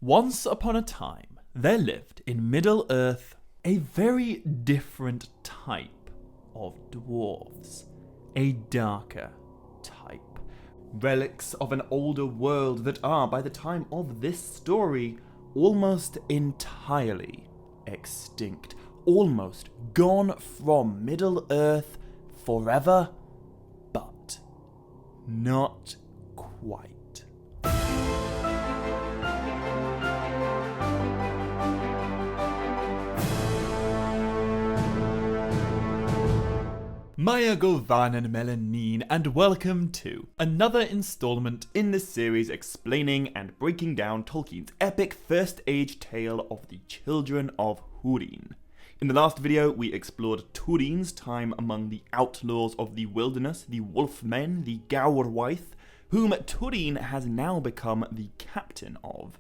Once upon a time, there lived in Middle-earth a very different type of dwarves. A darker type. Relics of an older world that are, by the time of this story, almost entirely extinct. Almost gone from Middle-earth forever, but not quite. Maya Govanen Melanin, and welcome to another installment in this series explaining and breaking down Tolkien's epic First Age tale of the Children of Húrin. In the last video, we explored Túrin's time among the outlaws of the wilderness, the wolfmen, the Gawrwaith, whom Túrin has now become the captain of.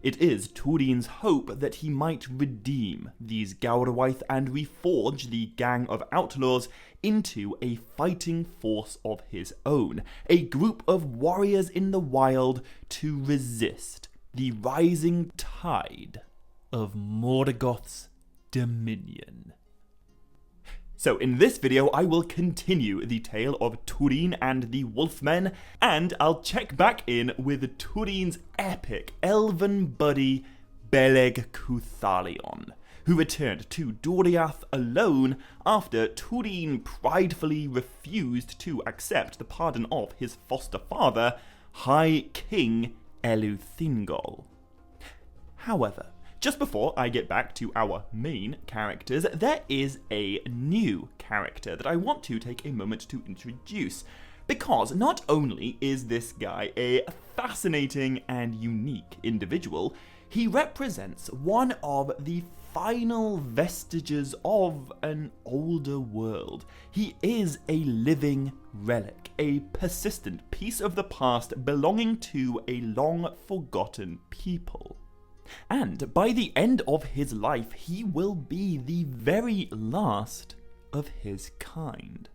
It is Túrin's hope that he might redeem these Gawrwaith and reforge the gang of outlaws into a fighting force of his own, a group of warriors in the wild to resist the rising tide of Morgoth's dominion. So in this video, I will continue the tale of Túrin and the Wolfmen, and I'll check back in with Túrin's epic elven buddy, Beleg Cuthalion, who returned to Doriath alone after Túrin pridefully refused to accept the pardon of his foster father, High King Eleuthingol. However, just before I get back to our main characters, there is a new character that I want to take a moment to introduce, because not only is this guy a fascinating and unique individual, he represents one of the final vestiges of an older world. He is a living relic, a persistent piece of the past belonging to a long-forgotten people. And by the end of his life, he will be the very last of his kind.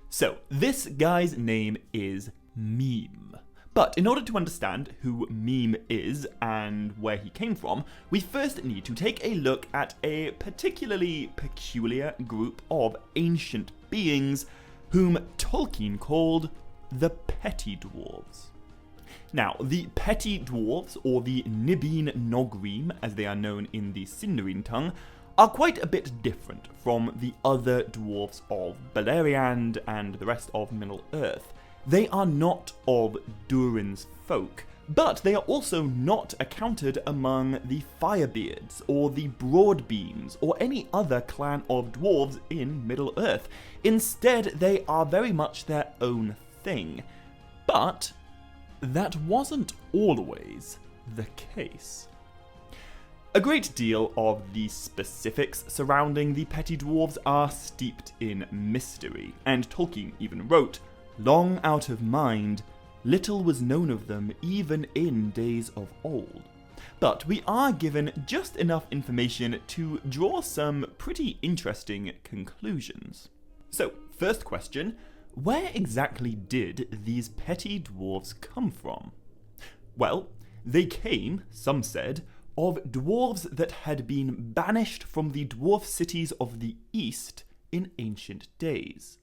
So, this guy's name is Meme. But in order to understand who Meme is and where he came from, we first need to take a look at a particularly peculiar group of ancient beings whom Tolkien called the Petty-dwarves. Now, the Petty-dwarves, or the Nibin Nogrim, as they are known in the Sindarin tongue, are quite a bit different from the other dwarves of Beleriand and the rest of Middle-earth. They are not of Durin's folk, but they are also not accounted among the Firebeards, or the Broadbeams, or any other clan of dwarves in Middle-earth. Instead, they are very much their own thing. But that wasn't always the case. A great deal of the specifics surrounding the Petty-dwarves are steeped in mystery, and Tolkien even wrote, "Long out of mind, little was known of them even in days of old." But we are given just enough information to draw some pretty interesting conclusions. So, first question, where exactly did these Petty-dwarves come from? Well, they came, some said, of dwarves that had been banished from the dwarf cities of the East in ancient days.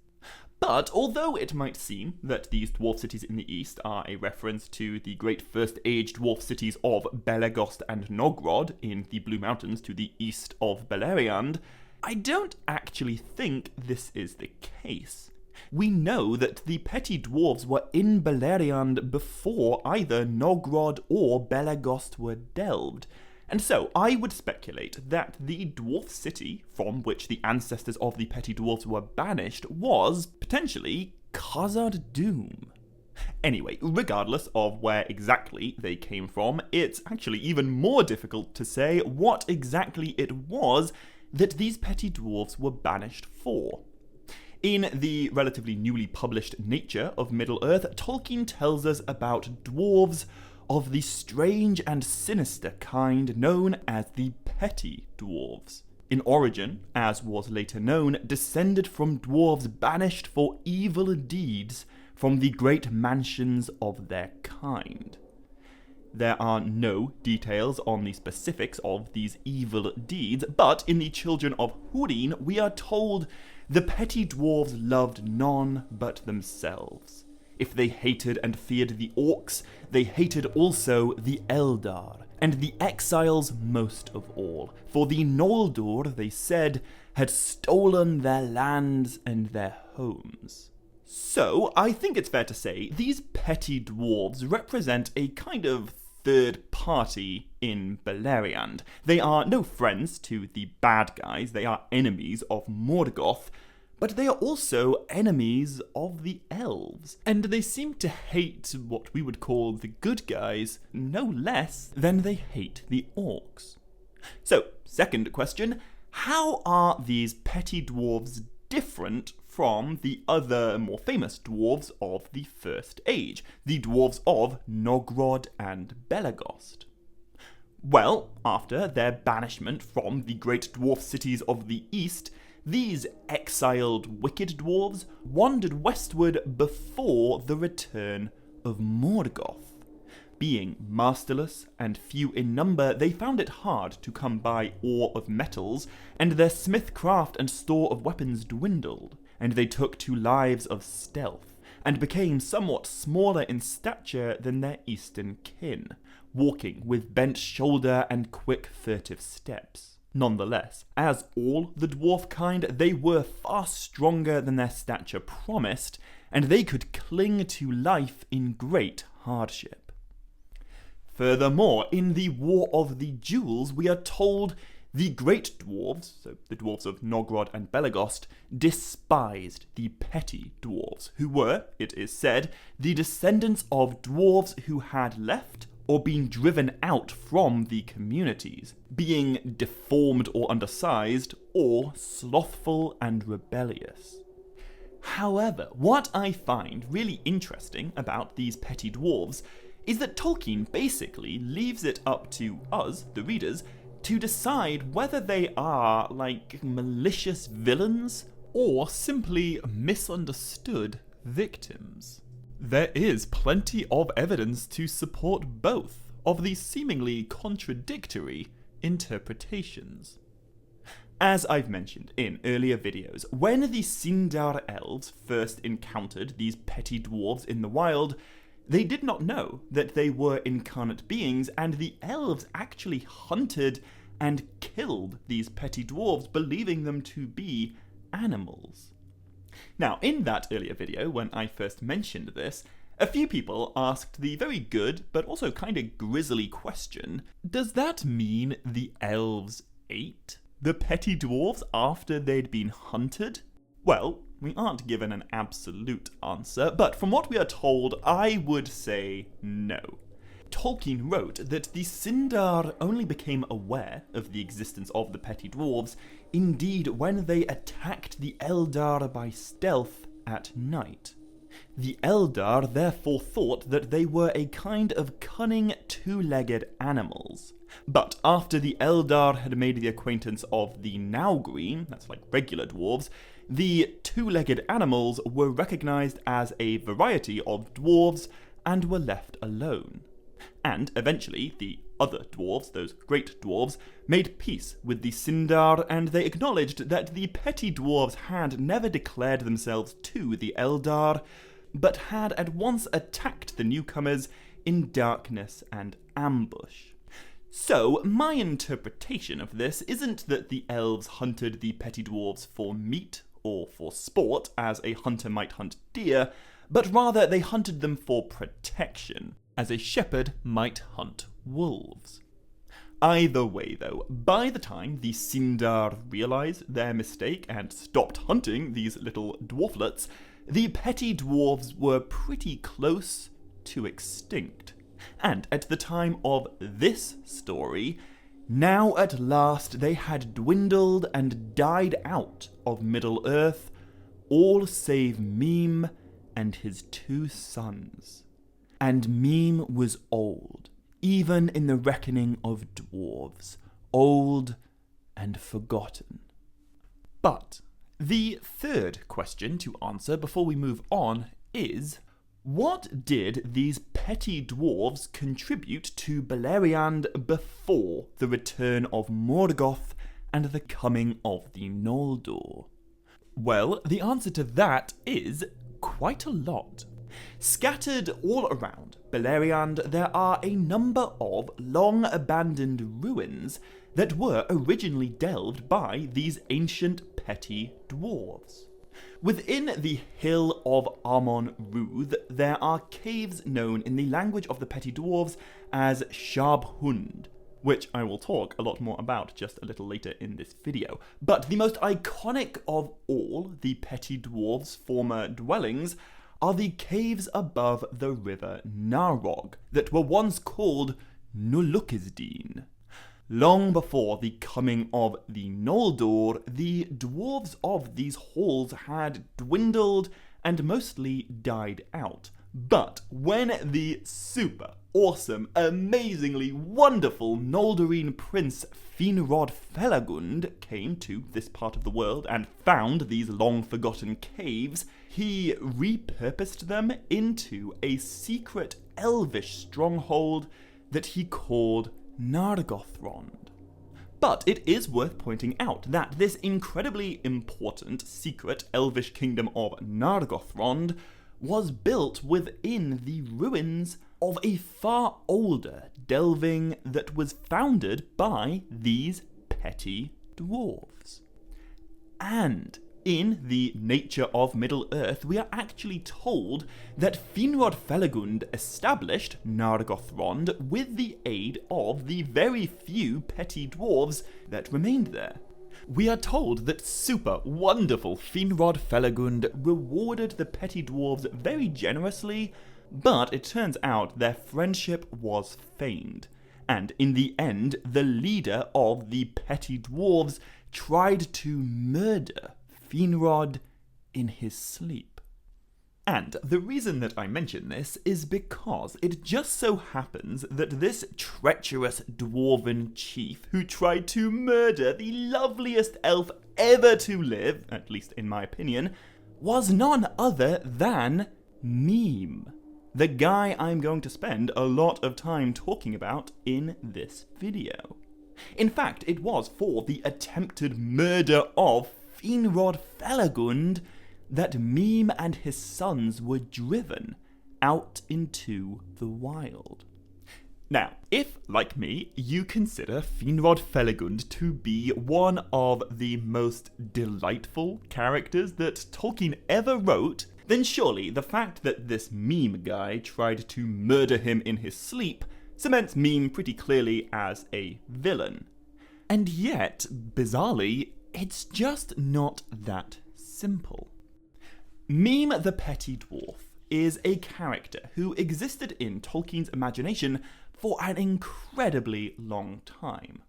But although it might seem that these dwarf cities in the East are a reference to the great First Age dwarf cities of Belegost and Nogrod in the Blue Mountains to the east of Beleriand, I don't actually think this is the case. We know that the Petty-dwarves were in Beleriand before either Nogrod or Belegost were delved, and so I would speculate that the dwarf city from which the ancestors of the Petty-dwarves were banished was, potentially, Khazad-dûm. Anyway, regardless of where exactly they came from, it's actually even more difficult to say what exactly it was that these Petty-dwarves were banished for. In the relatively newly published Nature of Middle-earth, Tolkien tells us about dwarves of the strange and sinister kind known as the Petty-dwarves. In origin, as was later known, descended from dwarves banished for evil deeds from the great mansions of their kind. there are no details on the specifics of these evil deeds, but in the Children of Húrin, we are told the petty dwarves loved none but themselves. If they hated and feared the orcs, they hated also the Eldar, and the exiles most of all, for the Noldor, they said, had stolen their lands and their homes. So, I think it's fair to say, these petty dwarves represent a kind of third party in Beleriand. They are no friends to the bad guys, they are enemies of Morgoth, but they are also enemies of the elves, and they seem to hate what we would call the good guys no less than they hate the orcs. So, second question, how are these petty dwarves different from the other more famous dwarves of the First Age, the dwarves of Nogrod and Belegost? Well, after their banishment from the great dwarf cities of the East, these exiled wicked dwarves wandered westward before the return of Morgoth. Being masterless and few in number, they found it hard to come by ore of metals, and their smithcraft and store of weapons dwindled, and they took to lives of stealth, and became somewhat smaller in stature than their eastern kin, walking with bent shoulder and quick furtive steps. Nonetheless, as all the dwarf kind, they were far stronger than their stature promised, and they could cling to life in great hardship. Furthermore, in the War of the Jewels, we are told the great dwarves, so the dwarves of Nogrod and Belegost, despised the petty dwarves, who were, it is said, the descendants of dwarves who had left or been driven out from the communities, being deformed or undersized, or slothful and rebellious. However, what I find really interesting about these petty dwarves is that Tolkien basically leaves it up to us, the readers, to decide whether they are, like, malicious villains or simply misunderstood victims. There is plenty of evidence to support both of these seemingly contradictory interpretations. As I've mentioned in earlier videos, when the Sindar elves first encountered these petty dwarves in the wild, they did not know that they were incarnate beings, and the elves actually hunted and killed these petty dwarves, believing them to be animals. Now, in that earlier video, when I first mentioned this, a few people asked the very good, but also kind of grisly question, does that mean the elves ate the petty dwarves after they'd been hunted? Well, we aren't given an absolute answer, but from what we are told, I would say no. Tolkien wrote that the Sindar only became aware of the existence of the petty dwarves, indeed when they attacked the Eldar by stealth at night. The Eldar therefore thought that they were a kind of cunning two-legged animals. But after the Eldar had made the acquaintance of the Naugri, that's like regular dwarves, the two-legged animals were recognized as a variety of dwarves and were left alone. And eventually, the other dwarves, those great dwarves, made peace with the Sindar, and they acknowledged that the petty dwarves had never declared themselves to the Eldar, but had at once attacked the newcomers in darkness and ambush. So, my interpretation of this isn't that the elves hunted the petty dwarves for meat or for sport, as a hunter might hunt deer, but rather they hunted them for protection, as a shepherd might hunt wolves. Either way, though, by the time the Sindar realized their mistake and stopped hunting these little dwarflets, the petty dwarves were pretty close to extinct. And at the time of this story, now at last they had dwindled and died out of Middle-earth, all save Mime and his 2 sons. And Mime was old, even in the reckoning of dwarves, old and forgotten. But the third question to answer before we move on is, What did these petty dwarves contribute to Beleriand before the return of Morgoth and the coming of the Noldor? Well, the answer to that is quite a lot. Scattered all around Beleriand, there are a number of long-abandoned ruins that were originally delved by these ancient petty dwarves. Within the Hill of Amon Rudh, there are caves known in the language of the petty dwarves as Sharbhund, which I will talk a lot more about just a little later in this video. But the most iconic of all the petty dwarves' former dwellings are the caves above the river Narog that were once called Nulukisdeen. Long before the coming of the Noldor, the dwarves of these halls had dwindled and mostly died out. But when the super awesome, amazingly wonderful Noldorine prince Finrod Felagund came to this part of the world and found these long-forgotten caves, he repurposed them into a secret elvish stronghold that he called Nargothrond. But it is worth pointing out that this incredibly important secret elvish kingdom of Nargothrond was built within the ruins of a far older delving that was founded by these petty dwarves. And in the Nature of Middle-earth, we are actually told that Finrod Felagund established Nargothrond with the aid of the very few petty dwarves that remained there. We are told that super wonderful Finrod Felagund rewarded the petty dwarves very generously, but it turns out their friendship was feigned, and in the end, the leader of the petty dwarves tried to murder Finrod in his sleep. And the reason that I mention this is because it just so happens that this treacherous dwarven chief who tried to murder the loveliest elf ever to live, at least in my opinion, was none other than Mime, the guy I'm going to spend a lot of time talking about in this video. In fact, it was for the attempted murder of Finrod Felagund that Mime and his sons were driven out into the wild. Now, if, like me, you consider Finrod Felagund to be one of the most delightful characters that Tolkien ever wrote, then surely the fact that this Mime guy tried to murder him in his sleep cements Mime pretty clearly as a villain. And yet, bizarrely, it's just not that simple. Mime the Petty Dwarf is a character who existed in Tolkien's imagination for an incredibly long time.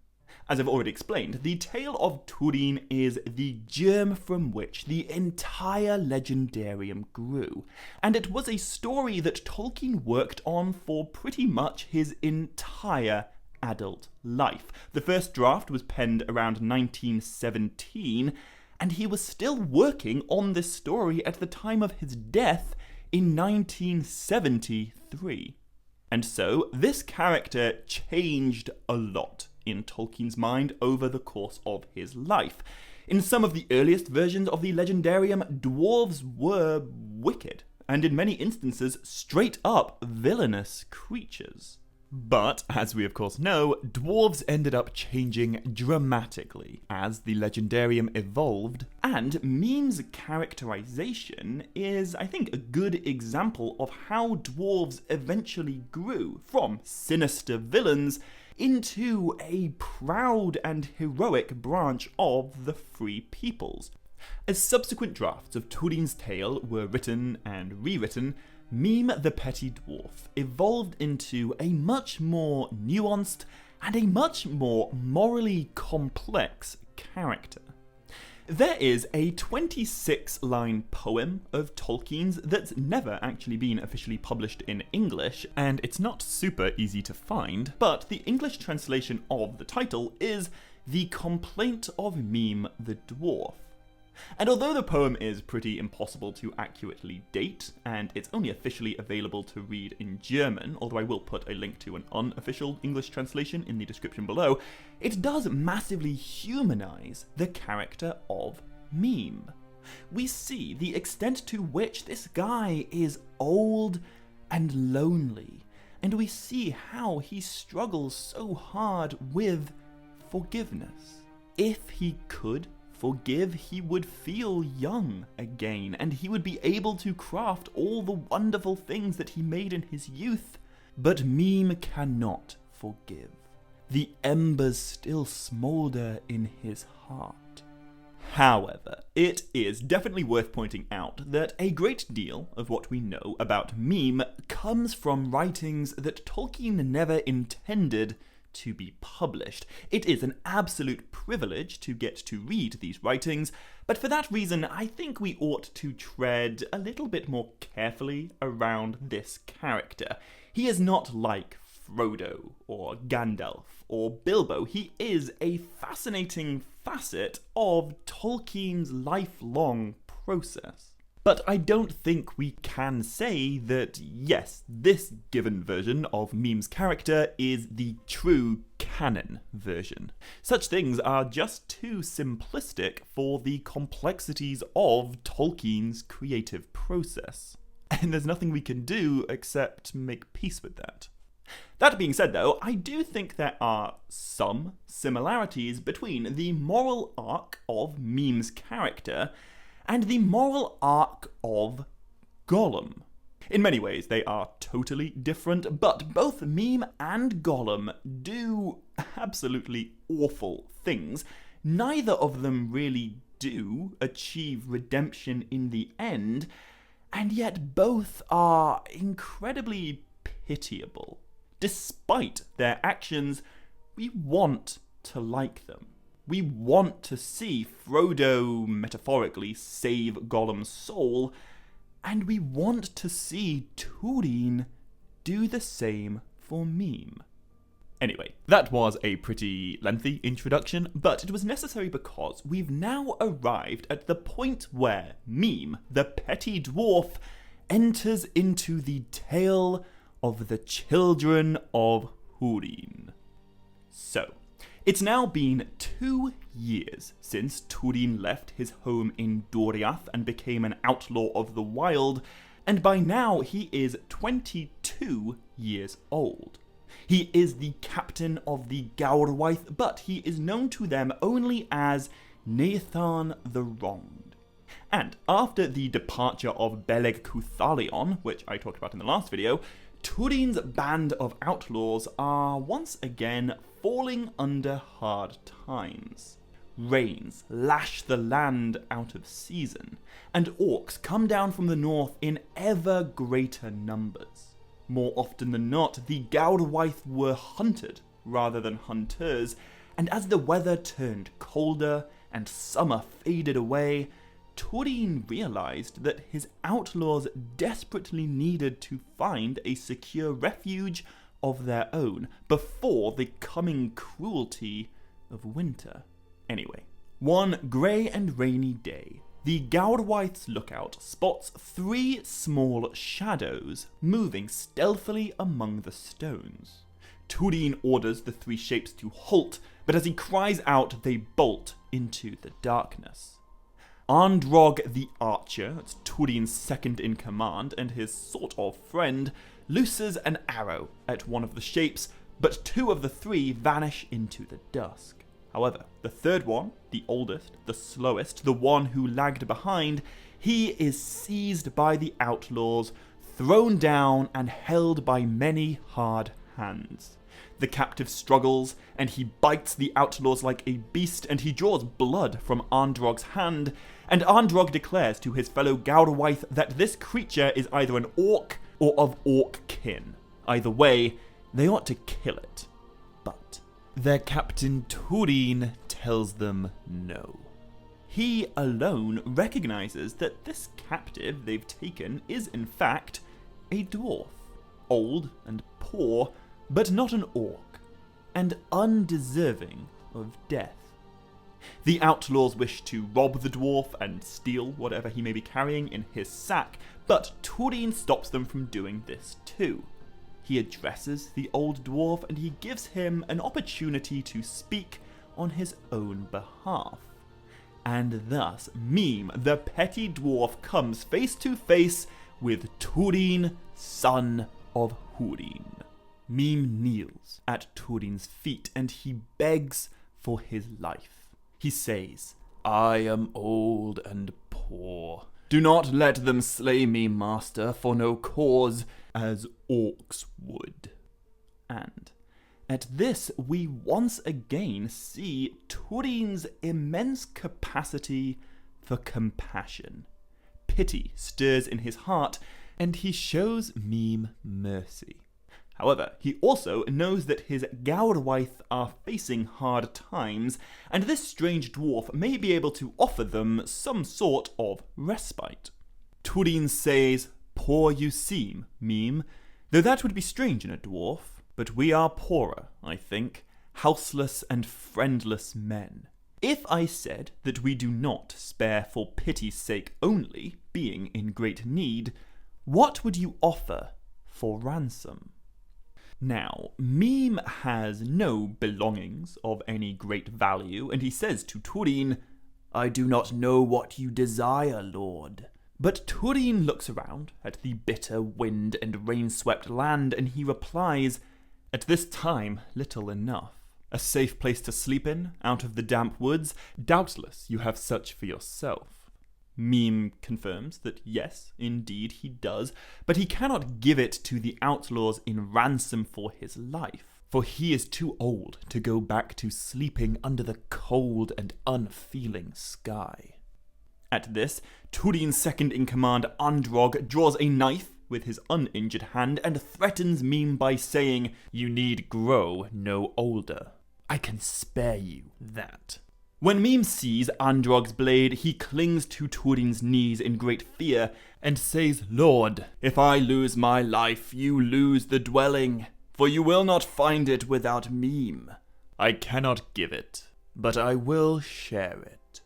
As I've already explained, the tale of Húrin is the germ from which the entire legendarium grew, and it was a story that Tolkien worked on for pretty much his entire adult life. The first draft was penned around 1917, and he was still working on this story at the time of his death in 1973. And so, this character changed a lot in Tolkien's mind over the course of his life. In some of the earliest versions of the Legendarium, dwarves were wicked, and in many instances, straight up villainous creatures. But, as we of course know, dwarves ended up changing dramatically as the Legendarium evolved, and Mime's characterization is, I think, a good example of how dwarves eventually grew from sinister villains into a proud and heroic branch of the Free Peoples. As subsequent drafts of Húrin's tale were written and rewritten, Mime the Petty Dwarf evolved into a much more nuanced and a much more morally complex character. There is a 26-line poem of Tolkien's that's never actually been officially published in English, and it's not super easy to find, but the English translation of the title is The Complaint of Mime the Dwarf. And although the poem is pretty impossible to accurately date, and it's only officially available to read in German, although I will put a link to an unofficial English translation in the description below, it does massively humanize the character of Mime. We see the extent to which this guy is old and lonely, and we see how he struggles so hard with forgiveness. If he could forgive, he would feel young again, and he would be able to craft all the wonderful things that he made in his youth. But Mime cannot forgive. The embers still smolder in his heart. However, it is definitely worth pointing out that a great deal of what we know about Mime comes from writings that Tolkien never intended to be published. It is an absolute privilege to get to read these writings, but for that reason I think we ought to tread a little bit more carefully around this character. He is not like Frodo or Gandalf or Bilbo. He is a fascinating facet of Tolkien's lifelong process. But I don't think we can say that, yes, this given version of Mime's character is the true canon version. Such things are just too simplistic for the complexities of Tolkien's creative process. And there's nothing we can do except make peace with that. That being said, though, I do think there are some similarities between the moral arc of Mime's character and the moral arc of Gollum. In many ways, they are totally different, but both Mime and Gollum do absolutely awful things. Neither of them really do achieve redemption in the end, and yet both are incredibly pitiable. Despite their actions, we want to like them. We want to see Frodo, metaphorically, save Gollum's soul, and we want to see Húrin do the same for Mime. Anyway, that was a pretty lengthy introduction, but it was necessary because we've now arrived at the point where Mime, the Petty-dwarf, enters into the tale of the children of Húrin. So, it's now been 2 years since Húrin left his home in Doriath and became an outlaw of the wild, and by now he is 22 years old. He is the captain of the Gawrwaith, but he is known to them only as Nathan the Wronged. And after the departure of Beleg Cuthalion, which I talked about in the last video, Húrin's band of outlaws are once again falling under hard times. Rains lash the land out of season, and orcs come down from the north in ever greater numbers. More often than not, the Gawrwaith were hunted rather than hunters, and as the weather turned colder and summer faded away, Húrin realized that his outlaws desperately needed to find a secure refuge of their own before the coming cruelty of winter. Anyway, one grey and rainy day, the Gawrwaith's lookout spots 3 small shadows moving stealthily among the stones. Húrin orders the 3 shapes to halt, but as he cries out, they bolt into the darkness. Arndrog the Archer, that's Húrin's second in command and his sort of friend, looses an arrow at one of the shapes, but 2 of the 3 vanish into the dusk. However, the third one, the oldest, the slowest, the one who lagged behind, he is seized by the outlaws, thrown down and held by many hard hands. The captive struggles, and he bites the outlaws like a beast, and he draws blood from Arndrog's hand, and Arndrog declares to his fellow Gawrwaith that this creature is either an orc or of orc kin. Either way, they ought to kill it. But their captain Húrin tells them no. He alone recognizes that this captive they've taken is in fact a dwarf, old and poor, but not an orc, and undeserving of death. The outlaws wish to rob the dwarf and steal whatever he may be carrying in his sack, but Húrin stops them from doing this too. He addresses the old dwarf and he gives him an opportunity to speak on his own behalf. And thus, Mime, the petty dwarf, comes face to face with Húrin, son of Húrin. Mime kneels at Húrin's feet and he begs for his life. He says, "I am old and poor. Do not let them slay me, master, for no cause, as orcs would." And at this, we once again see Húrin's immense capacity for compassion. Pity stirs in his heart, and he shows Mime mercy. However, he also knows that his Gawrwaith are facing hard times, and this strange dwarf may be able to offer them some sort of respite. Húrin says, "Poor you seem, Mime, though that would be strange in a dwarf, but we are poorer, I think, houseless and friendless men. If I said that we do not spare for pity's sake only, being in great need, what would you offer for ransom?" Now, Mime has no belongings of any great value, and he says to Húrin, "I do not know what you desire, lord." But Húrin looks around at the bitter wind and rain-swept land, and he replies, "At this time, little enough. A safe place to sleep in, out of the damp woods, doubtless you have such for yourself." Mime confirms that yes, indeed he does, but he cannot give it to the outlaws in ransom for his life, for he is too old to go back to sleeping under the cold and unfeeling sky. At this, Húrin's second-in-command, Androg, draws a knife with his uninjured hand and threatens Mime by saying, "You need grow no older. I can spare you that." When Mime sees Androg's blade, he clings to Húrin's knees in great fear and says, "Lord, if I lose my life, you lose the dwelling, for you will not find it without Mime. I cannot give it, but I will share it."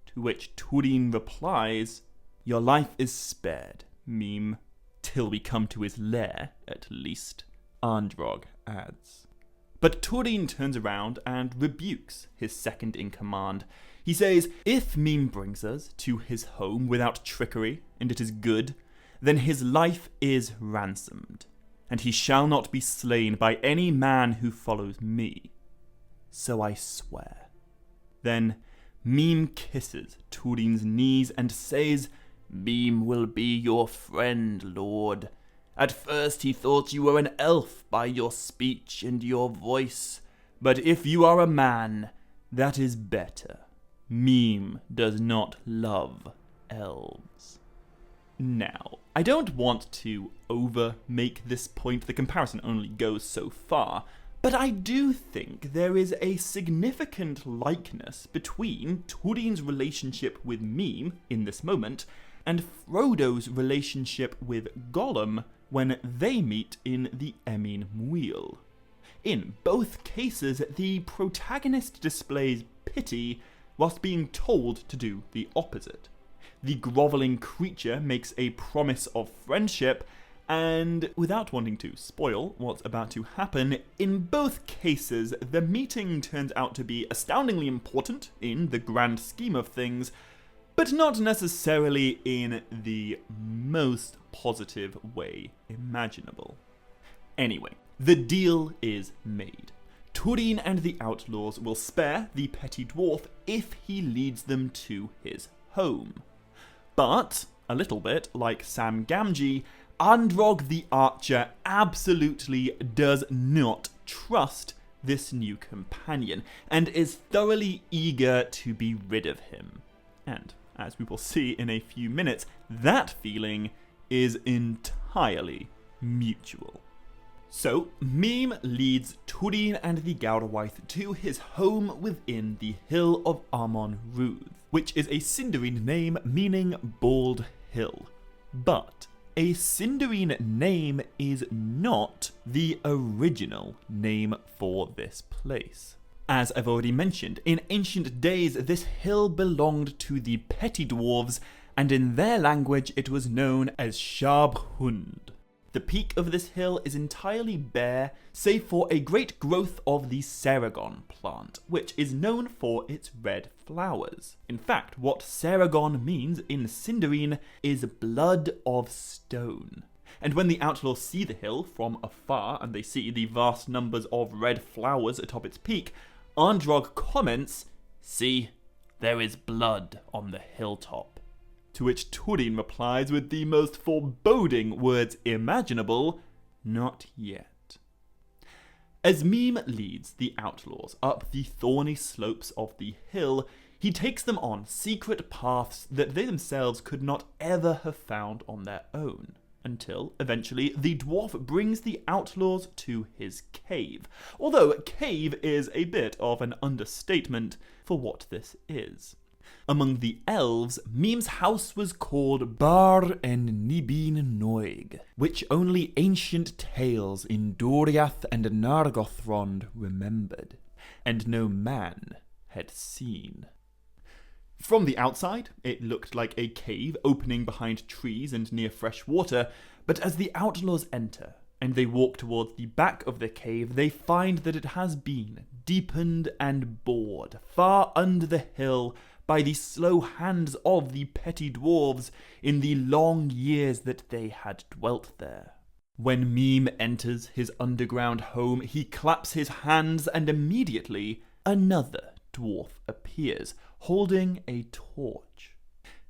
To which Húrin replies, "Your life is spared, Mime, till we come to his lair, at least," Androg adds. But Húrin turns around and rebukes his second-in-command. He says, if Mime brings us to his home without trickery, and it is good, then his life is ransomed, and he shall not be slain by any man who follows me. So I swear. Then Mime kisses Húrin's knees and says, "Mime will be your friend, lord. At first he thought you were an elf by your speech and your voice, but if you are a man, that is better. Mime does not love elves." Now, I don't want to over-make this point, the comparison only goes so far, but I do think there is a significant likeness between Húrin's relationship with Mime in this moment and Frodo's relationship with Gollum when they meet in the Emyn Muil. In both cases, the protagonist displays pity whilst being told to do the opposite. The grovelling creature makes a promise of friendship, and without wanting to spoil what's about to happen, in both cases, the meeting turns out to be astoundingly important in the grand scheme of things, but not necessarily in the most positive way imaginable. Anyway, the deal is made. Húrin and the outlaws will spare the petty dwarf if he leads them to his home. But, a little bit like Sam Gamgee, Androg the archer absolutely does not trust this new companion, and is thoroughly eager to be rid of him. And, as we will see in a few minutes, that feeling is entirely mutual. So, Mime leads Húrin and the Gawrwaith to his home within the hill of Amon Rudh, which is a Sindarin name meaning bald hill. But a Sindarin name is not the original name for this place. As I've already mentioned, in ancient days this hill belonged to the Petty-dwarves, and in their language it was known as Húrin. The peak of this hill is entirely bare, save for a great growth of the Saragon plant, which is known for its red flowers. In fact, what Saragon means in Sindarin is blood of stone. And when the outlaws see the hill from afar and they see the vast numbers of red flowers atop its peak, Androg comments, "See, there is blood on the hilltop." To which Húrin replies with the most foreboding words imaginable, "Not yet." As Mime leads the outlaws up the thorny slopes of the hill, he takes them on secret paths that they themselves could not ever have found on their own, until eventually the dwarf brings the outlaws to his cave, although cave is a bit of an understatement for what this is. Among the elves, Mime's house was called Bar en Nibin Noig, which only ancient tales in Doriath and Nargothrond remembered, and no man had seen. From the outside, it looked like a cave opening behind trees and near fresh water, but as the outlaws enter, and they walk towards the back of the cave, they find that it has been deepened and bored far under the hill by the slow hands of the Petty-dwarves in the long years that they had dwelt there. When Mime enters his underground home, he claps his hands and immediately another dwarf appears, holding a torch.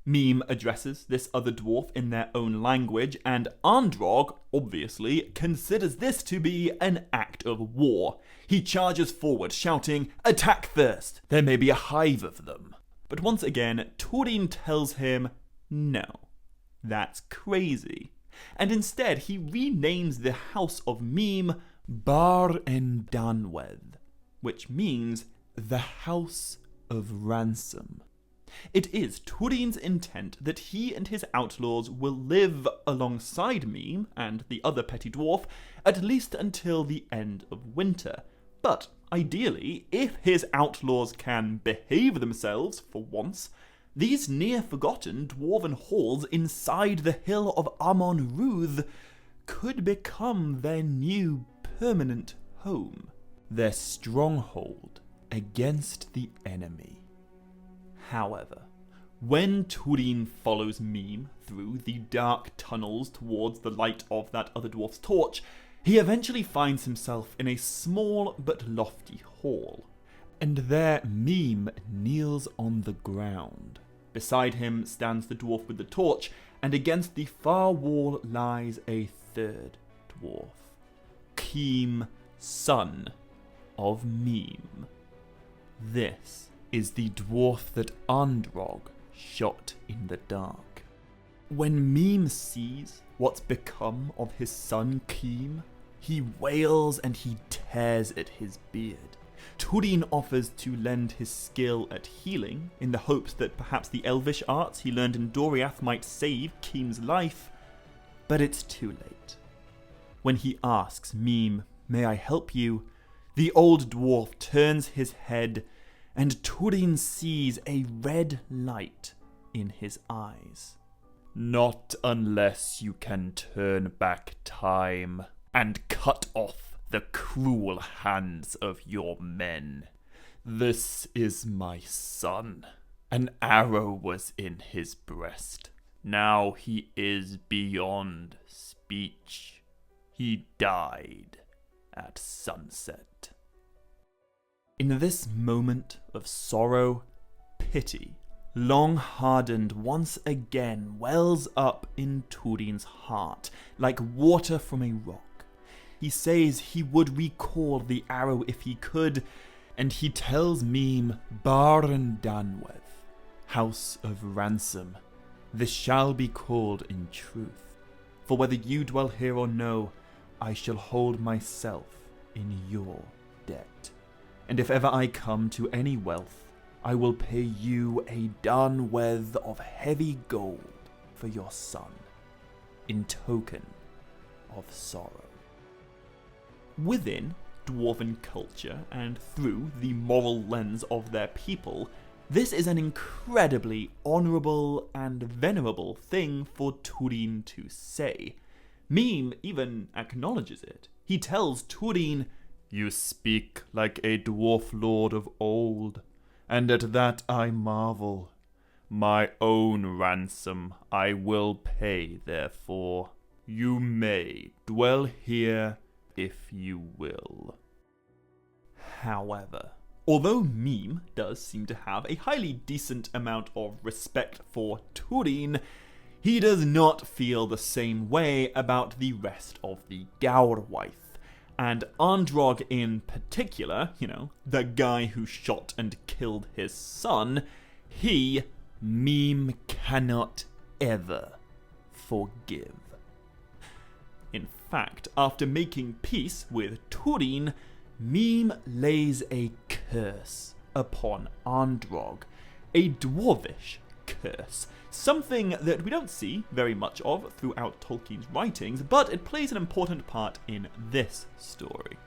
Mime addresses this other dwarf in their own language, and Androg, obviously, considers this to be an act of war. He charges forward, shouting, "Attack first! There may be a hive of them." But once again, Húrin tells him, no, that's crazy. And instead, he renames the house of Mime Bar en Danwedd, which means the House of Ransom. It is Húrin's intent that he and his outlaws will live alongside Mime and the other petty dwarf at least until the end of winter. But ideally, if his outlaws can behave themselves for once, these near-forgotten dwarven halls inside the hill of Amon Rudh could become their new permanent home, their stronghold against the enemy. However, when Húrin follows Mime through the dark tunnels towards the light of that other dwarf's torch, he eventually finds himself in a small but lofty hall, and there Mime kneels on the ground. Beside him stands the dwarf with the torch, and against the far wall lies a third dwarf, Keem, son of Mime. This is the dwarf that Androg shot in the dark. When Mime sees what's become of his son Keem, he wails and he tears at his beard. Húrin offers to lend his skill at healing in the hopes that perhaps the elvish arts he learned in Doriath might save Keem's life, but it's too late. When he asks Mime, "May I help you?" the old dwarf turns his head and Húrin sees a red light in his eyes. "Not unless you can turn back time and cut off the cruel hands of your men. This is my son. An arrow was in his breast. Now he is beyond speech. He died at sunset." In this moment of sorrow, pity, long hardened once again, wells up in Húrin's heart like water from a rock. He says he would recall the arrow if he could, and he tells Mime, "Bar en Danwedd, House of Ransom, this shall be called in truth. For whether you dwell here or no, I shall hold myself in your debt. And if ever I come to any wealth, I will pay you a Danwedd of heavy gold for your son, in token of sorrow." Within, dwarven culture and through the moral lens of their people, this is an incredibly honourable and venerable thing for Húrin to say. Mime even acknowledges it. He tells Húrin, "You speak like a dwarf lord of old, and at that I marvel. My own ransom I will pay, therefore. You may dwell here if you will." However, although Mime does seem to have a highly decent amount of respect for Húrin, he does not feel the same way about the rest of the Gawrwaith. And Androg in particular, the guy who shot and killed his son, Mime cannot ever forgive. In fact, after making peace with Húrin, Mime lays a curse upon Androg, a dwarvish curse, something that we don't see very much of throughout Tolkien's writings, but it plays an important part in this story.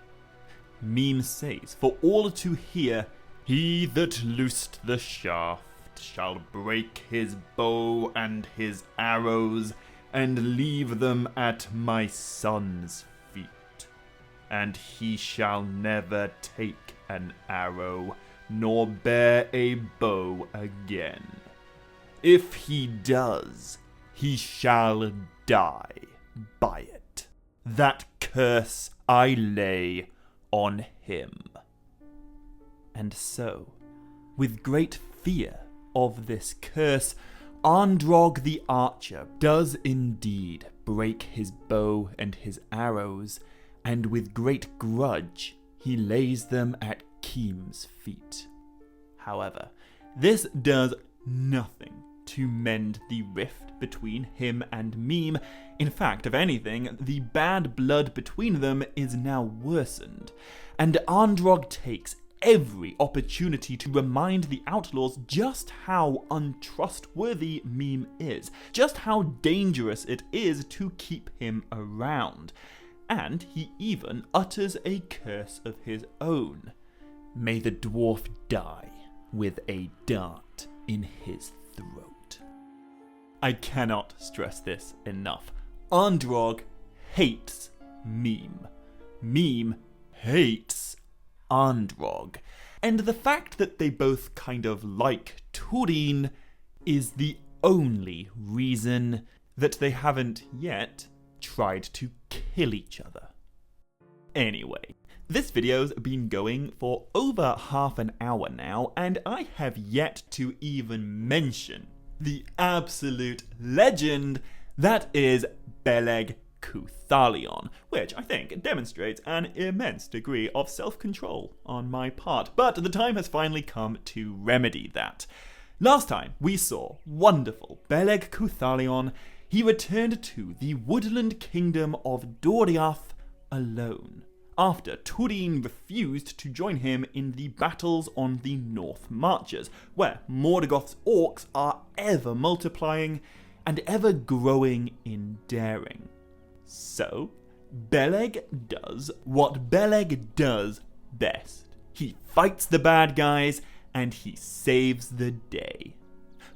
Mime says, for all to hear, "He that loosed the shaft shall break his bow and his arrows, and leave them at my son's feet. And he shall never take an arrow, nor bear a bow again. If he does, he shall die by it. That curse I lay on him." And so, with great fear of this curse, Androg the archer does indeed break his bow and his arrows, and with great grudge he lays them at Kim's feet. However, this does nothing to mend the rift between him and Mime. In fact, if anything, the bad blood between them is now worsened, and Androg takes every opportunity to remind the outlaws just how untrustworthy Mime is, just how dangerous it is to keep him around. And he even utters a curse of his own. "May the dwarf die with a dart in his throat." I cannot stress this enough. Androg hates Mime. Mime hates Androg. And the fact that they both kind of like Húrin is the only reason that they haven't yet tried to kill each other. Anyway, this video's been going for over half an hour now, and I have yet to even mention the absolute legend that is Beleg Cuthalion, which I think demonstrates an immense degree of self-control on my part, but the time has finally come to remedy that. Last time we saw wonderful Beleg Cuthalion, he returned to the woodland kingdom of Dwarf alone, after Húrin refused to join him in the battles on the North Marches, where Morgoth's orcs are ever multiplying and ever growing in daring. So, Beleg does what Beleg does best. He fights the bad guys and he saves the day.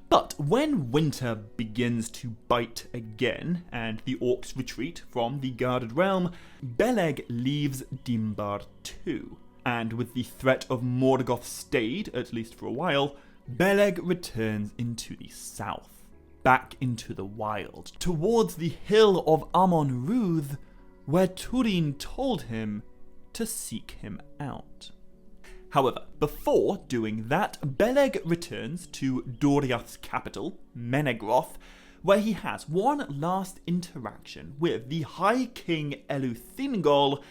But when winter begins to bite again and the orcs retreat from the guarded realm, Beleg leaves Dimbar too, and with the threat of Morgoth stayed, at least for a while, Beleg returns into the south, back into the wild, towards the hill of Amon Rudh, where Húrin told him to seek him out. However, before doing that, Beleg returns to Doriath's capital, Menegroth, where he has one last interaction with the High King Eleuthingol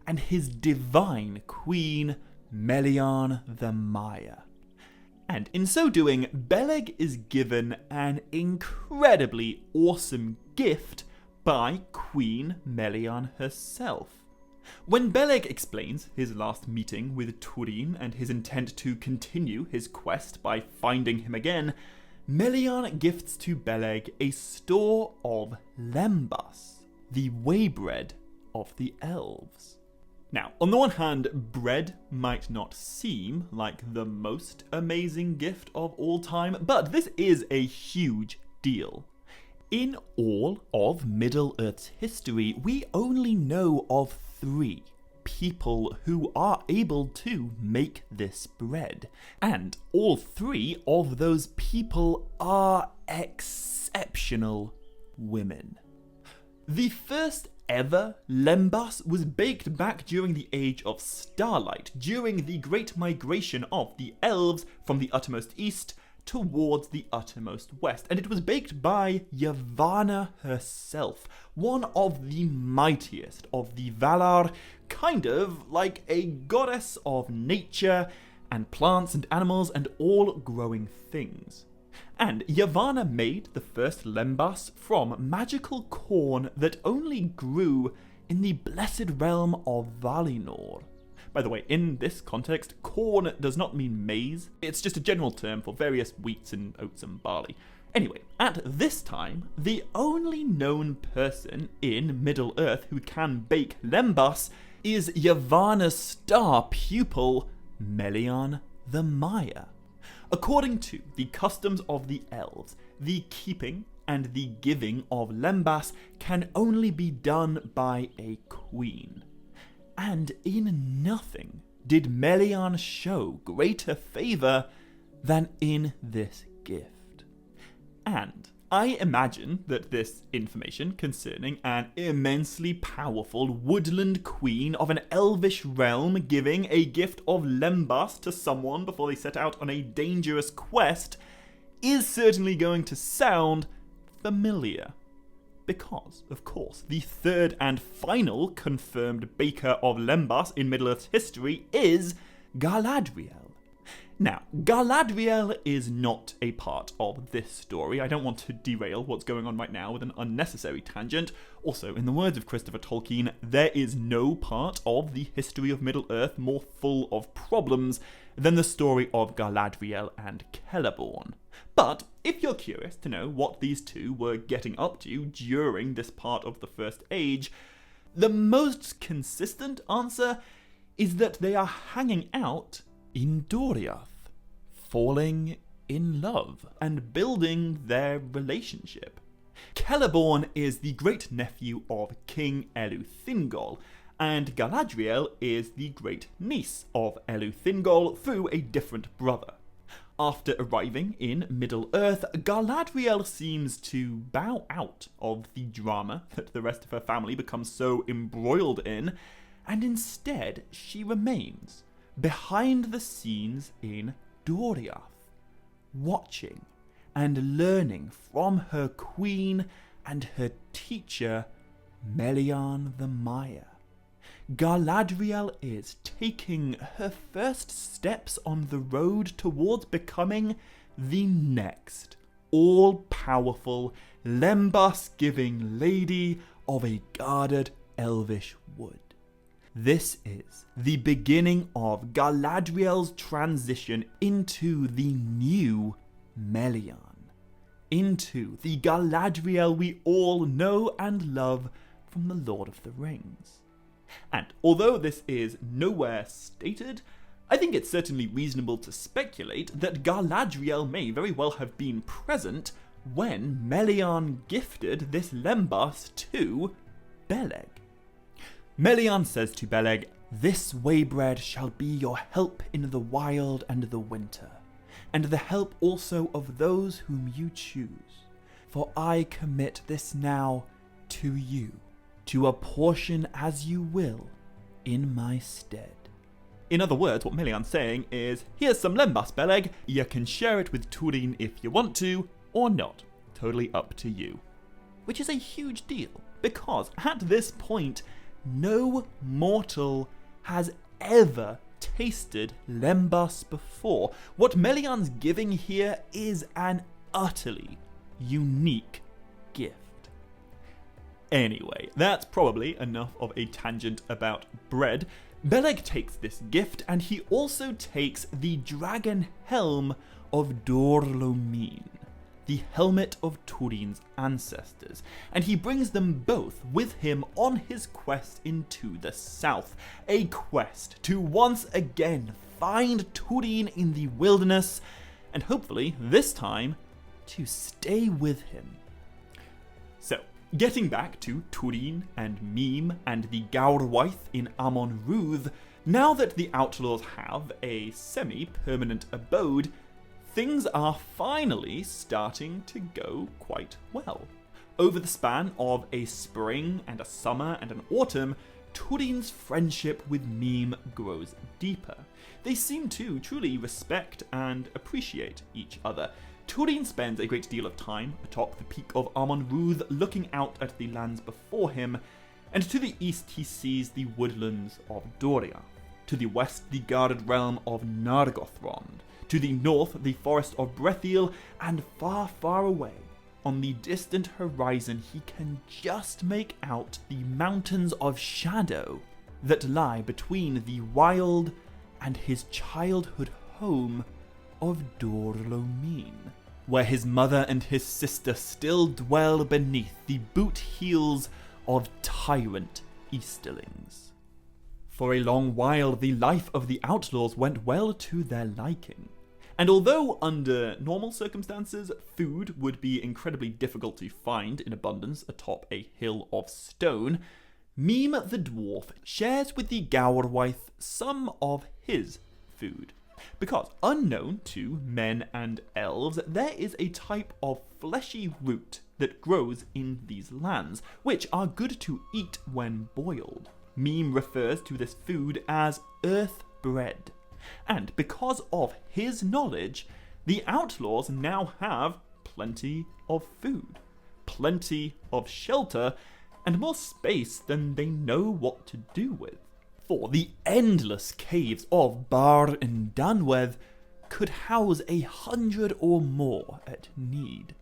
and his divine queen, Melian the Maya. And in so doing, Beleg is given an incredibly awesome gift by Queen Melian herself. When Beleg explains his last meeting with Húrin and his intent to continue his quest by finding him again, Melian gifts to Beleg a store of Lembas, the waybread of the elves. Now, on the one hand, bread might not seem like the most amazing gift of all time, but this is a huge deal. In all of Middle-earth's history, we only know of 3 people who are able to make this bread. And all 3 of those people are exceptional women. The first ever Lembas was baked back during the Age of Starlight, during the Great Migration of the Elves from the uttermost east towards the uttermost west, and it was baked by Yavanna herself, one of the mightiest of the Valar, kind of like a goddess of nature and plants and animals and all growing things. And Yavanna made the first Lembas from magical corn that only grew in the blessed realm of Valinor. By the way, in this context, corn does not mean maize. It's just a general term for various wheats and oats and barley. Anyway, at this time, the only known person in Middle-earth who can bake Lembas is Yavanna's star pupil, Melian the Maya. According to the customs of the elves, the keeping and the giving of Lembas can only be done by a queen. And in nothing did Melian show greater favour than in this gift. And I imagine that this information concerning an immensely powerful woodland queen of an elvish realm giving a gift of Lembas to someone before they set out on a dangerous quest is certainly going to sound familiar. Because, of course, the third and final confirmed baker of Lembas in Middle-earth's history is Galadriel. Now, Galadriel is not a part of this story. I don't want to derail what's going on right now with an unnecessary tangent. Also, in the words of Christopher Tolkien, there is no part of the history of Middle-earth more full of problems than the story of Galadriel and Celeborn. But if you're curious to know what these two were getting up to during this part of the First Age, the most consistent answer is that they are hanging out in Doriath, falling in love and building their relationship. Celeborn is the great-nephew of King Eleuthingol, and Galadriel is the great-niece of Eleuthingol through a different brother. After arriving in Middle-earth, Galadriel seems to bow out of the drama that the rest of her family becomes so embroiled in, and instead she remains behind the scenes in Doriath, watching and learning from her queen and her teacher, Melian the Maya. Galadriel is taking her first steps on the road towards becoming the next all-powerful, Lembas-giving lady of a guarded elvish wood. This is the beginning of Galadriel's transition into the new Melian, into the Galadriel we all know and love from the Lord of the Rings. And although this is nowhere stated, I think it's certainly reasonable to speculate that Galadriel may very well have been present when Melian gifted this Lembas to Beleg. Melian says to Beleg, "This waybread shall be your help in the wild and the winter, and the help also of those whom you choose. For I commit this now to you, to apportion as you will in my stead." In other words, what Melian's saying is, here's some Lembas, Beleg, you can share it with Húrin if you want to, or not. Totally up to you. Which is a huge deal, because at this point, no mortal has ever tasted Lembas before. What Melian's giving here is an utterly unique gift. Anyway, that's probably enough of a tangent about bread. Beleg takes this gift, and he also takes the dragon helm of Dorlomin, the helmet of Túrin's ancestors, and he brings them both with him on his quest into the south, a quest to once again find Húrin in the wilderness, and hopefully, this time, to stay with him. So, getting back to Húrin and Mím and the Gawrwaith in Amon Rudh, now that the outlaws have a semi-permanent abode, things are finally starting to go quite well. Over the span of a spring and a summer and an autumn, Húrin's friendship with Mím grows deeper. They seem to truly respect and appreciate each other. Húrin spends a great deal of time atop the peak of Amon Rudh looking out at the lands before him, and to the east he sees the woodlands of Doria. To the west the guarded realm of Nargothrond. To the north the forest of Betrayal, and far, far away, on the distant horizon he can just make out the mountains of shadow that lie between the wild and his childhood home of Dor Lomyn, where his mother and his sister still dwell beneath the boot heels of tyrant Easterlings. For a long while the life of the outlaws went well to their liking, and although under normal circumstances food would be incredibly difficult to find in abundance atop a hill of stone, Mím the dwarf shares with the Gawrwaith some of his food. Because, unknown to men and elves, there is a type of fleshy root that grows in these lands, which are good to eat when boiled. Mím refers to this food as earth bread, and because of his knowledge, the outlaws now have plenty of food, plenty of shelter, and more space than they know what to do with. For the endless caves of Bar and Danwedd could house 100 or more at need.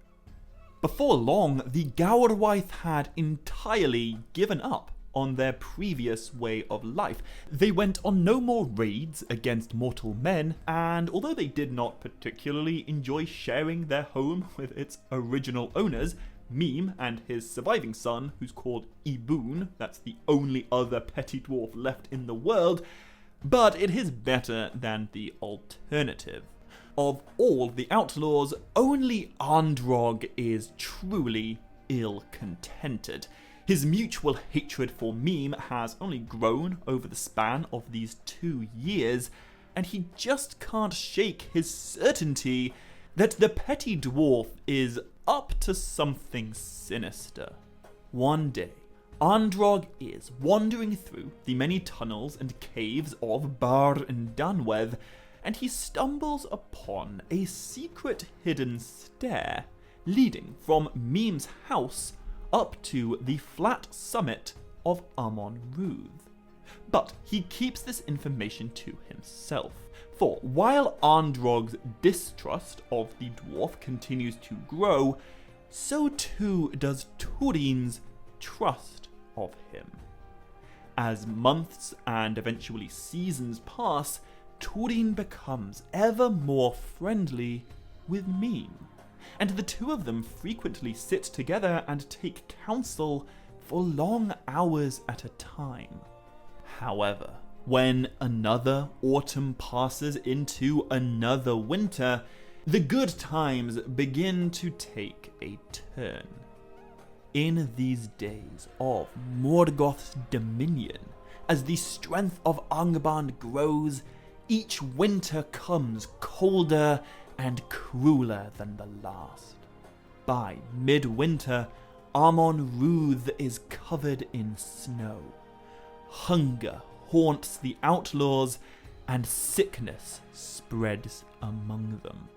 Before long, the Gawrwaith had entirely given up on their previous way of life. They went on no more raids against mortal men, and although they did not particularly enjoy sharing their home with its original owners, Mím and his surviving son, who's called Ibún, that's the only other petty dwarf left in the world, but it is better than the alternative. Of all the outlaws, only Androg is truly ill-contented. His mutual hatred for Mím has only grown over the span of these 2 years, and he just can't shake his certainty that the petty dwarf is up to something sinister. One day, Androg is wandering through the many tunnels and caves of Bar and Danwedd, and he stumbles upon a secret hidden stair leading from Mím's house up to the flat summit of Amon Rudh. But he keeps this information to himself, for while Androg's distrust of the dwarf continues to grow, so too does Húrin's trust of him. As months and eventually seasons pass, Húrin becomes ever more friendly with Mím, and the two of them frequently sit together and take counsel for long hours at a time. However, when another autumn passes into another winter, the good times begin to take a turn. In these days of Morgoth's dominion, as the strength of Angband grows, each winter comes colder and crueler than the last. By midwinter, Amon Rudh is covered in snow. Hunger haunts the outlaws, and sickness spreads among them.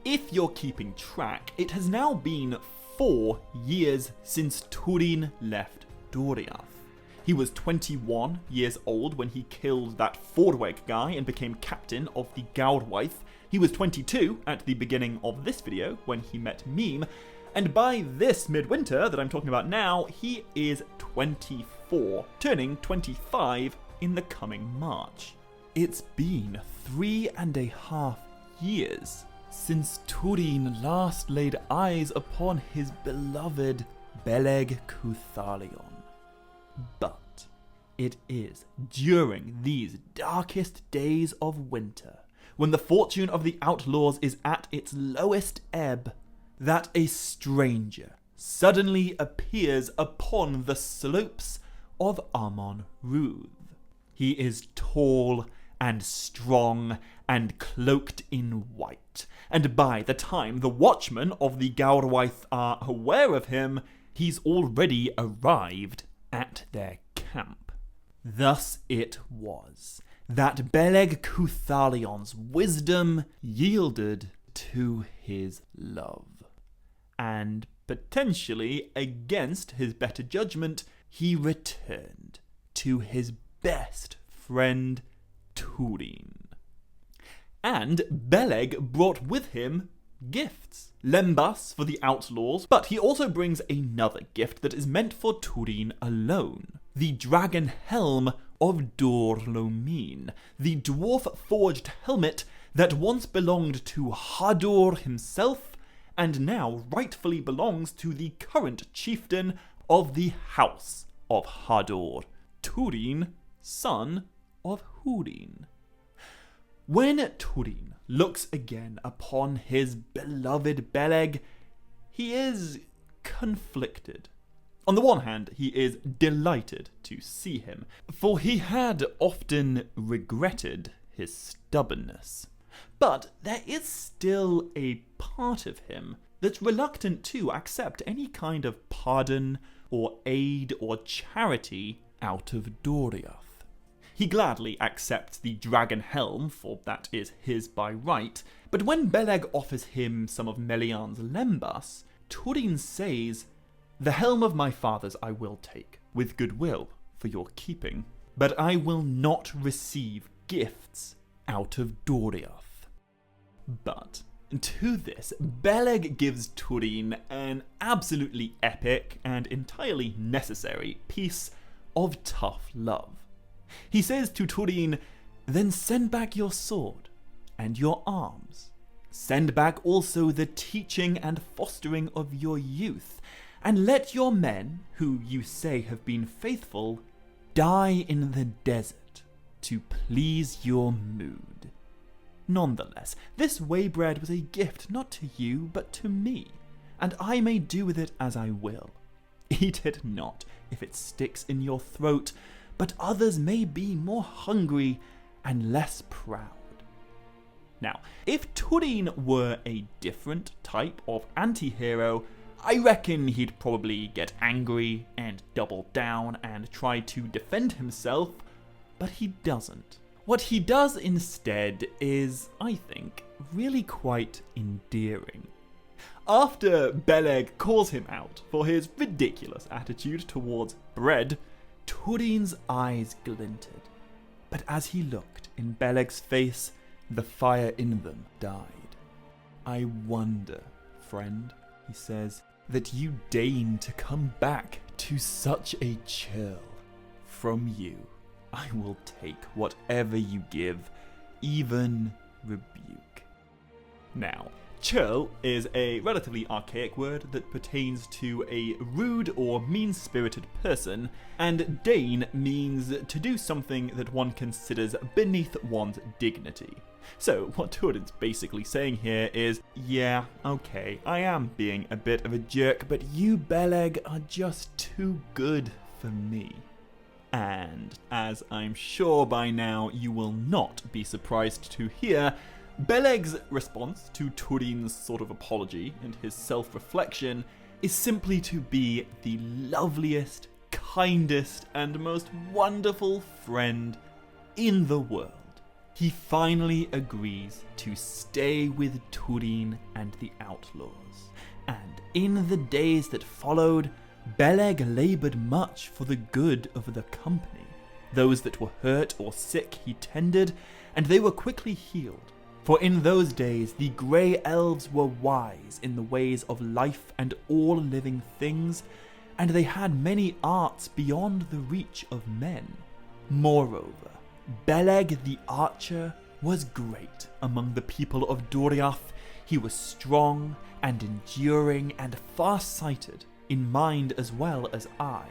If you're keeping track, it has now been 4 years since Húrin left Doriath. He was 21 years old when he killed that Fordweg guy and became captain of the Gawrwaith. He was 22 at the beginning of this video when he met Mím, and by this midwinter that I'm talking about now, he is 24, turning 25 in the coming March. It's been 3.5 years since Húrin last laid eyes upon his beloved Beleg Cuthalion. But it is during these darkest days of winter, when the fortune of the outlaws is at its lowest ebb, that a stranger suddenly appears upon the slopes of Amon Rudh. He is tall and strong and cloaked in white, and by the time the watchmen of the Gawrwaith are aware of him, he's already arrived at their camp. Thus it was that Beleg Cuthalion's wisdom yielded to his love, and potentially against his better judgment, he returned to his best friend Húrin. And Beleg brought with him gifts. Lembas for the outlaws, but he also brings another gift that is meant for Húrin alone. The dragon helm of Dorlomin, the dwarf-forged helmet that once belonged to Hador himself, and now rightfully belongs to the current chieftain of the House of Hador, Húrin, son of Húrin. When Húrin looks again upon his beloved Beleg, he is conflicted. On the one hand, he is delighted to see him, for he had often regretted his stubbornness. But there is still a part of him that's reluctant to accept any kind of pardon or aid or charity out of Doriath. He gladly accepts the dragon helm, for that is his by right, but when Beleg offers him some of Melian's Lembas, Húrin says, "The helm of my father's I will take, with goodwill, for your keeping, but I will not receive gifts out of Doriath." But to this, Beleg gives Húrin an absolutely epic and entirely necessary piece of tough love. He says to Húrin, "Then send back your sword and your arms. Send back also the teaching and fostering of your youth, and let your men, who you say have been faithful, die in the desert to please your mood. Nonetheless, this waybread was a gift not to you, but to me, and I may do with it as I will. Eat it not, if it sticks in your throat, but others may be more hungry and less proud." Now, if Húrin were a different type of anti-hero, I reckon he'd probably get angry and double down and try to defend himself, but he doesn't. What he does instead is, I think, really quite endearing. After Beleg calls him out for his ridiculous attitude towards bread, Húrin's eyes glinted, but as he looked in Beleg's face, the fire in them died. "I wonder, friend," he says, "that you deign to come back to such a churl. From you, I will take whatever you give, even rebuke." Now, churl is a relatively archaic word that pertains to a rude or mean-spirited person, and deign means to do something that one considers beneath one's dignity. So what Húrin's basically saying here is, yeah, okay, I am being a bit of a jerk, but you, Beleg, are just too good for me. And, as I'm sure by now you will not be surprised to hear, Beleg's response to Húrin's sort of apology and his self-reflection is simply to be the loveliest, kindest, and most wonderful friend in the world. He finally agrees to stay with Húrin and the outlaws, and in the days that followed, Beleg laboured much for the good of the company. Those that were hurt or sick he tended, and they were quickly healed. For in those days the grey elves were wise in the ways of life and all living things, and they had many arts beyond the reach of men. Moreover, Beleg the archer was great among the people of Doriath. He was strong and enduring and far-sighted, in mind as well as eye.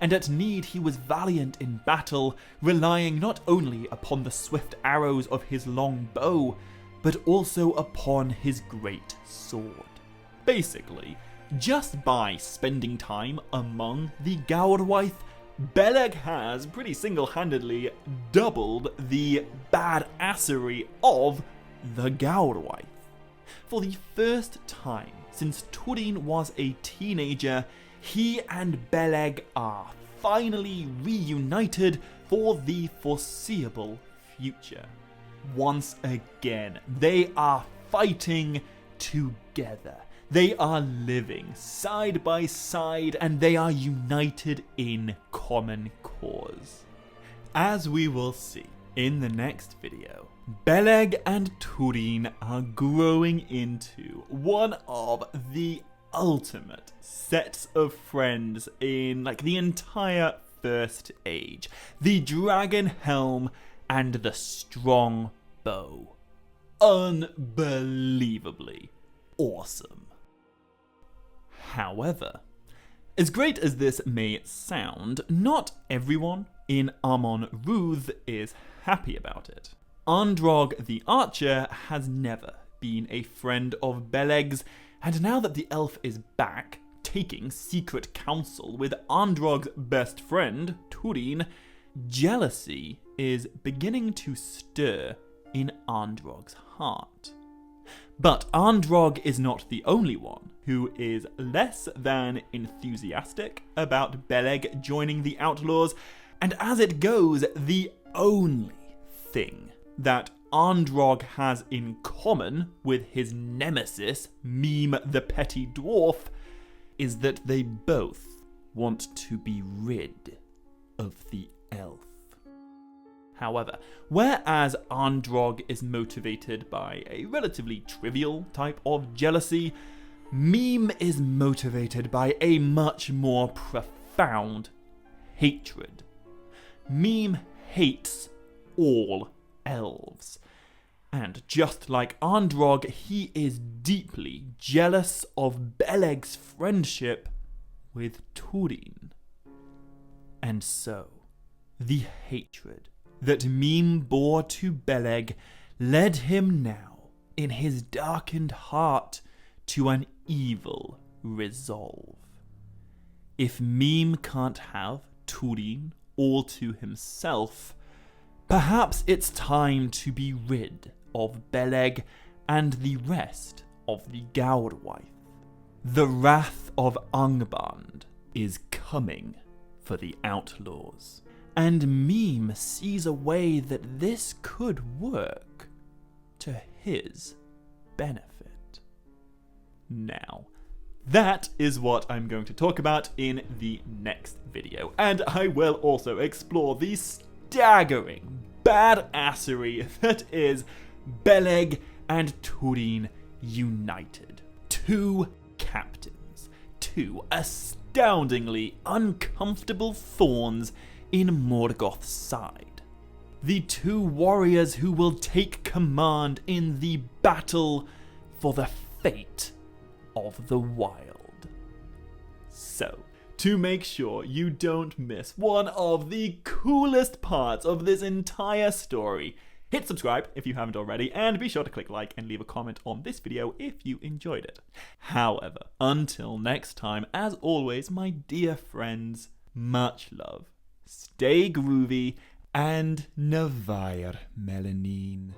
And at need he was valiant in battle, relying not only upon the swift arrows of his long bow, but also upon his great sword. Basically, just by spending time among the Gawrwaith, Beleg has pretty single-handedly doubled the badassery of the Gawrwaith. For the first time since Húrin was a teenager, he and Beleg are finally reunited for the foreseeable future. Once again, they are fighting together. They are living side by side, and they are united in common cause. As we will see in the next video, Beleg and Húrin are growing into one of the ultimate sets of friends in the entire First Age. The Dragon Helm and the Strong Bow. Unbelievably awesome. However, as great as this may sound, not everyone in Amon Rudh is happy about it. Arndrog the Archer has never been a friend of Beleg's, and now that the elf is back, taking secret counsel with Arndrog's best friend, Húrin, jealousy is beginning to stir in Arndrog's heart. But Arndrog is not the only one who is less than enthusiastic about Beleg joining the Outlaws, and as it goes, the only thing that Arndrog has in common with his nemesis, Mime the Petty-dwarf, is that they both want to be rid of the elf. However, whereas Arndrog is motivated by a relatively trivial type of jealousy, Mime is motivated by a much more profound hatred. Mime hates all elves, and just like Arndrog, he is deeply jealous of Beleg's friendship with Húrin. And so, the hatred that Mime bore to Beleg led him now, in his darkened heart, to an evil resolve. If Mime can't have Húrin all to himself, perhaps it's time to be rid of Beleg and the rest of the Gawrwaith. The wrath of Angband is coming for the Outlaws, and Mime sees a way that this could work to his benefit. Now, that is what I'm going to talk about in the next video, and I will also explore the staggering badassery that is Beleg and Húrin united. Two captains, two astoundingly uncomfortable thorns in Morgoth's side. The two warriors who will take command in the battle for the fate of the wild. So, to make sure you don't miss one of the coolest parts of this entire story, hit subscribe if you haven't already, and be sure to click like and leave a comment on this video if you enjoyed it. However, until next time, as always, my dear friends, much love, stay groovy, and Navair Melanin.